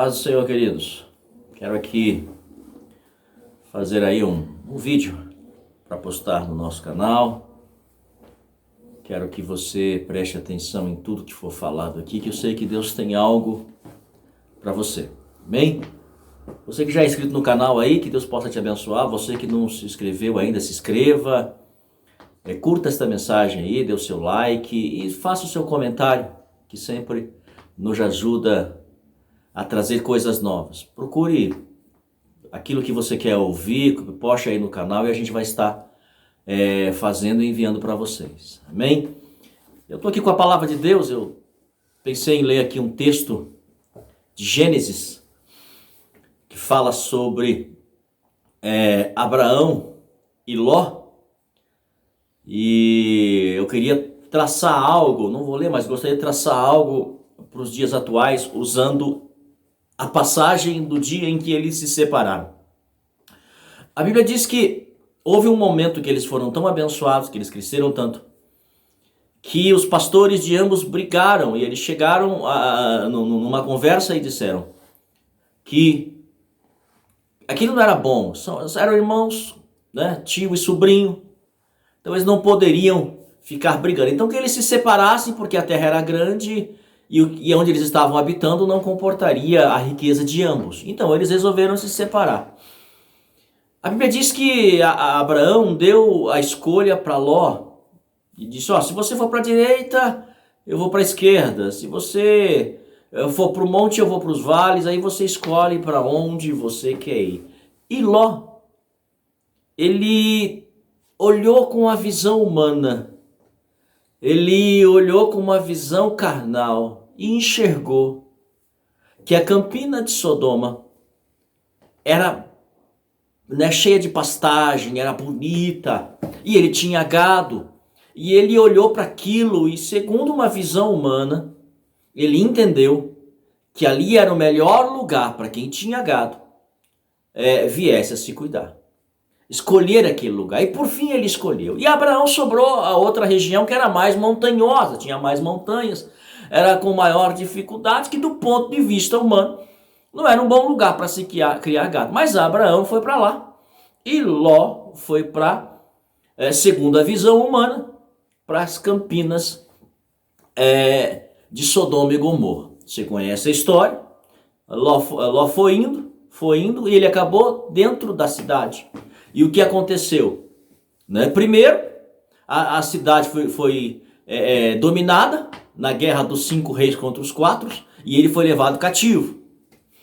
Paz do Senhor, queridos. Quero aqui fazer aí um vídeo para postar no nosso canal. Quero que você preste atenção em tudo que for falado aqui, que eu sei que Deus tem algo para você. Amém? Você que já é inscrito no canal aí, que Deus possa te abençoar. Você que não se inscreveu ainda, se inscreva. Curta esta mensagem aí, dê o seu like e faça o seu comentário, que sempre nos ajuda a trazer coisas novas. Procure aquilo que você quer ouvir, poste aí no canal e a gente vai estar fazendo e enviando para vocês. Amém? Eu estou aqui com a palavra de Deus. Eu pensei em ler aqui um texto de Gênesis que fala sobre Abraão e Ló. E eu queria traçar algo, não vou ler, mas gostaria de traçar algo para os dias atuais, usando a passagem do dia em que eles se separaram. A Bíblia diz que houve um momento que eles foram tão abençoados, que eles cresceram tanto, que os pastores de ambos brigaram e eles chegaram numa conversa e disseram que aquilo não era bom, eram irmãos, né, tio e sobrinho, então eles não poderiam ficar brigando. Então que eles se separassem porque a terra era grande e onde eles estavam habitando não comportaria a riqueza de ambos. Então eles resolveram se separar. A Bíblia diz que Abraão deu a escolha para Ló e disse: se você for para a direita, eu vou para a esquerda. Se você for para o monte, eu vou para os vales. Aí você escolhe para onde você quer ir. E Ló, ele olhou com a visão humana. Ele olhou com uma visão carnal e enxergou que a campina de Sodoma era cheia de pastagem, era bonita, e ele tinha gado. E ele olhou para aquilo e, segundo uma visão humana, ele entendeu que ali era o melhor lugar para quem tinha gado viesse a se cuidar. Escolher aquele lugar. E por fim ele escolheu. E Abraão sobrou a outra região que era mais montanhosa, tinha mais montanhas, era com maior dificuldade, que do ponto de vista humano não era um bom lugar para se criar gado. Mas Abraão foi para lá. E Ló foi para, segundo a visão humana, para as campinas de Sodoma e Gomorra. Você conhece a história. Ló foi indo e ele acabou dentro da cidade. E o que aconteceu? Primeiro, a cidade foi dominada na guerra dos 5 reis contra os 4 e ele foi levado cativo.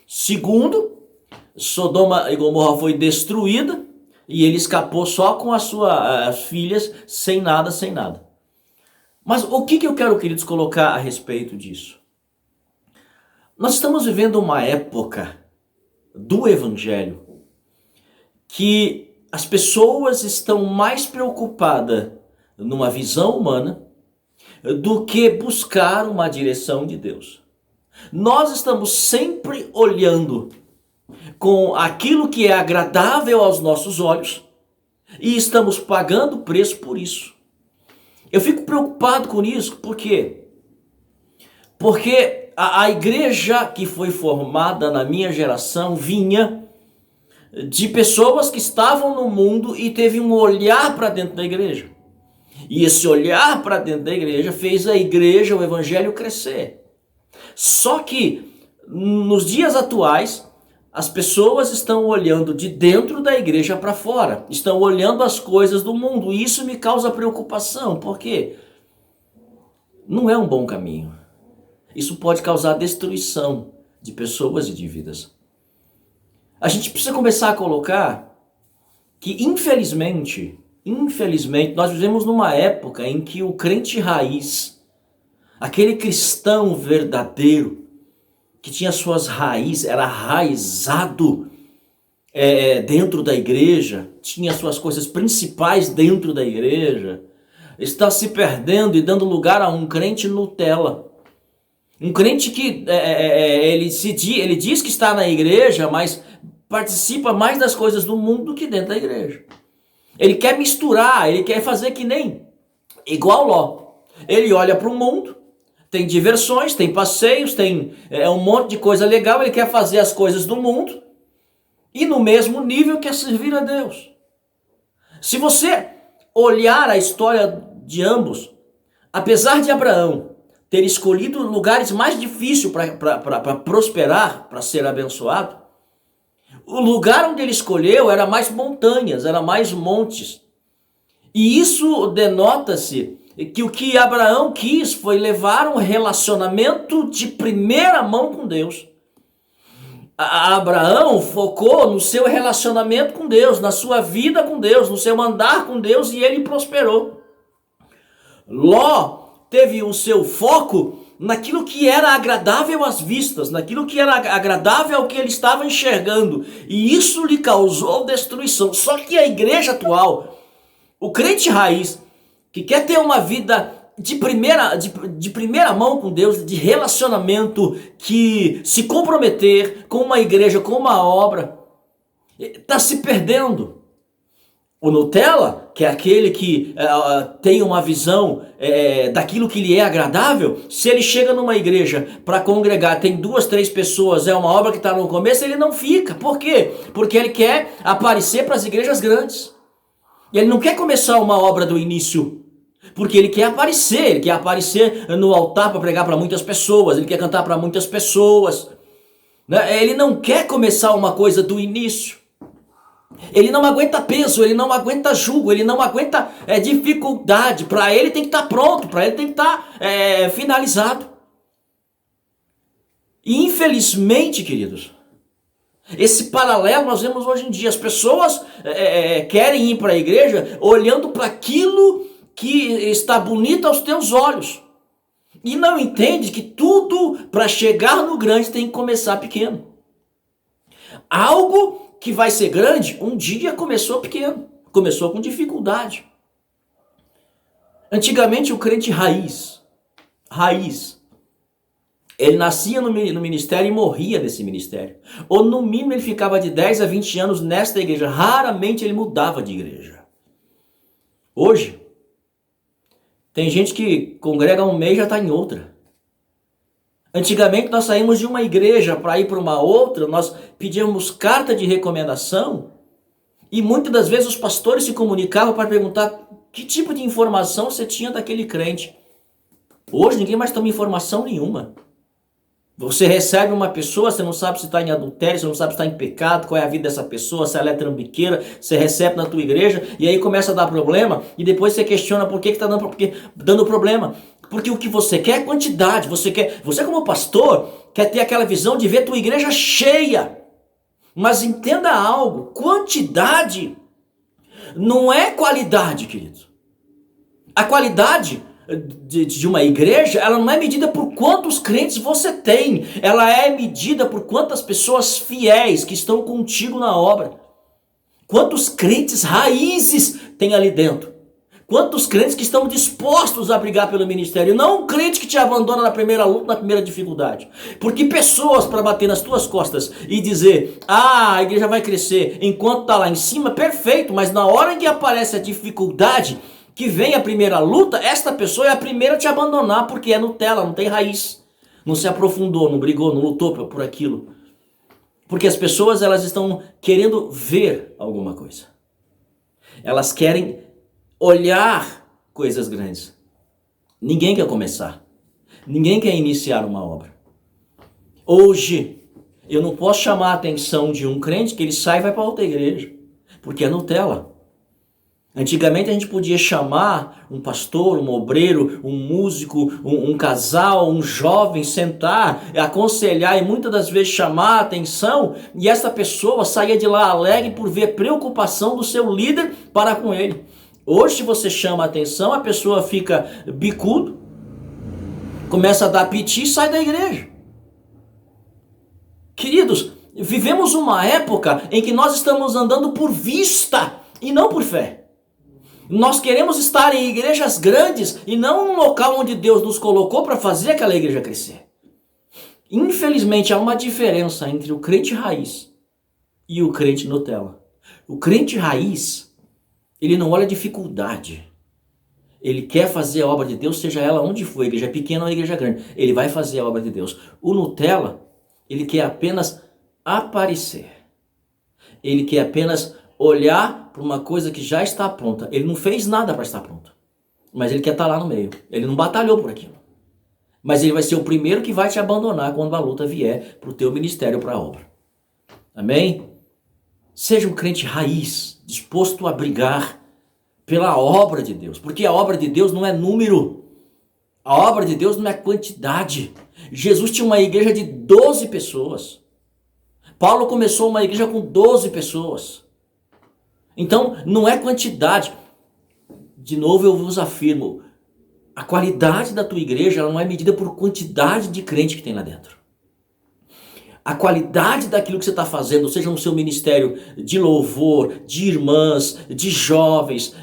Segundo, Sodoma e Gomorra foi destruída e ele escapou só com as suas filhas, sem nada. Mas o que eu quero, queridos, colocar a respeito disso? Nós estamos vivendo uma época do Evangelho que as pessoas estão mais preocupadas numa visão humana do que buscar uma direção de Deus. Nós estamos sempre olhando com aquilo que é agradável aos nossos olhos e estamos pagando preço por isso. Eu fico preocupado com isso, por quê? Porque a igreja que foi formada na minha geração vinha de pessoas que estavam no mundo e teve um olhar para dentro da igreja. E esse olhar para dentro da igreja fez a igreja, o evangelho crescer. Só que nos dias atuais, as pessoas estão olhando de dentro da igreja para fora. Estão olhando as coisas do mundo. E isso me causa preocupação, porque não é um bom caminho. Isso pode causar destruição de pessoas e de vidas. A gente precisa começar a colocar que, infelizmente, nós vivemos numa época em que o crente raiz, aquele cristão verdadeiro, que tinha suas raízes, era raizado dentro da igreja, tinha suas coisas principais dentro da igreja, está se perdendo e dando lugar a um crente Nutella. Um crente que ele diz que está na igreja, mas participa mais das coisas do mundo do que dentro da igreja. Ele quer misturar, ele quer fazer que nem igual Ló. Ele olha para o mundo, tem diversões, tem passeios, tem um monte de coisa legal, ele quer fazer as coisas do mundo e no mesmo nível quer servir a Deus. Se você olhar a história de ambos, apesar de Abraão ter escolhido lugares mais difíceis para prosperar, para ser abençoado, o lugar onde ele escolheu era mais montanhas, era mais montes. E isso denota-se que o que Abraão quis foi levar um relacionamento de primeira mão com Deus. Abraão focou no seu relacionamento com Deus, na sua vida com Deus, no seu andar com Deus, e ele prosperou. Ló teve o seu foco naquilo que era agradável às vistas, naquilo que era agradável ao que ele estava enxergando, e isso lhe causou destruição. Só que a igreja atual, o crente raiz, que quer ter uma vida de primeira mão com Deus, de relacionamento, que se comprometer com uma igreja, com uma obra, está se perdendo. O Nutella, que é aquele que tem uma visão daquilo que lhe é agradável, se ele chega numa igreja para congregar, tem 2, 3 pessoas, é uma obra que está no começo, ele não fica. Por quê? Porque ele quer aparecer para as igrejas grandes. Ele não quer começar uma obra do início, porque ele quer aparecer no altar para pregar para muitas pessoas, ele quer cantar para muitas pessoas, né? Ele não quer começar uma coisa do início. Ele não aguenta peso, ele não aguenta jugo, ele não aguenta dificuldade. Para ele tem que estar pronto, para ele tem que estar finalizado. E infelizmente, queridos, esse paralelo nós vemos hoje em dia. As pessoas querem ir para a igreja olhando para aquilo que está bonito aos teus olhos. E não entende que tudo para chegar no grande tem que começar pequeno. Algo que vai ser grande, um dia começou pequeno, começou com dificuldade. Antigamente o crente raiz, ele nascia no ministério e morria nesse ministério. Ou no mínimo ele ficava de 10 a 20 anos nesta igreja, raramente ele mudava de igreja. Hoje, tem gente que congrega um mês e já está em outra. Antigamente nós saímos de uma igreja para ir para uma outra, nós pedíamos carta de recomendação e muitas das vezes os pastores se comunicavam para perguntar que tipo de informação você tinha daquele crente. Hoje ninguém mais toma informação nenhuma. Você recebe uma pessoa, você não sabe se está em adultério, você não sabe se está em pecado, qual é a vida dessa pessoa, se ela é trambiqueira, você recebe na tua igreja e aí começa a dar problema e depois você questiona por que está dando problema. Porque o que você quer é quantidade, você como pastor quer ter aquela visão de ver tua igreja cheia. Mas entenda algo, quantidade não é qualidade, querido. A qualidade de uma igreja, ela não é medida por quantos crentes você tem, ela é medida por quantas pessoas fiéis que estão contigo na obra. Quantos crentes raízes tem ali dentro. Quantos crentes que estão dispostos a brigar pelo ministério, não um crente que te abandona na primeira luta, na primeira dificuldade. Porque pessoas para bater nas tuas costas e dizer, a igreja vai crescer enquanto está lá em cima, perfeito, mas na hora em que aparece a dificuldade, que vem a primeira luta, esta pessoa é a primeira a te abandonar, porque é Nutella, não tem raiz, não se aprofundou, não brigou, não lutou por aquilo. Porque as pessoas, elas estão querendo ver alguma coisa. Elas querem olhar coisas grandes. Ninguém quer começar. Ninguém quer iniciar uma obra. Hoje, eu não posso chamar a atenção de um crente que ele sai e vai para outra igreja, porque é Nutella. Antigamente a gente podia chamar um pastor, um obreiro, um músico, um casal, um jovem, sentar, aconselhar e muitas das vezes chamar a atenção, e essa pessoa saía de lá alegre por ver preocupação do seu líder para com ele. Hoje, se você chama a atenção, a pessoa fica bicudo, começa a dar piti e sai da igreja. Queridos, vivemos uma época em que nós estamos andando por vista e não por fé. Nós queremos estar em igrejas grandes e não num local onde Deus nos colocou para fazer aquela igreja crescer. Infelizmente, há uma diferença entre o crente raiz e o crente Nutella. O crente raiz, ele não olha dificuldade. Ele quer fazer a obra de Deus, seja ela onde for, a igreja pequena ou a igreja grande. Ele vai fazer a obra de Deus. O Nutella, ele quer apenas aparecer. Ele quer apenas olhar para uma coisa que já está pronta. Ele não fez nada para estar pronto. Mas ele quer estar lá no meio. Ele não batalhou por aquilo. Mas ele vai ser o primeiro que vai te abandonar quando a luta vier para o teu ministério, para a obra. Amém? Seja um crente raiz, disposto a brigar pela obra de Deus. Porque a obra de Deus não é número. A obra de Deus não é quantidade. Jesus tinha uma igreja de 12 pessoas. Paulo começou uma igreja com 12 pessoas. Então, não é quantidade. De novo, eu vos afirmo, a qualidade da tua igreja ela não é medida por quantidade de crente que tem lá dentro. A qualidade daquilo que você está fazendo, seja no seu ministério de louvor, de irmãs, de jovens,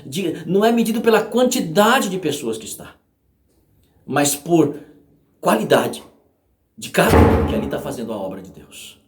não é medido pela quantidade de pessoas que está, mas por qualidade de cada um que ali está fazendo a obra de Deus.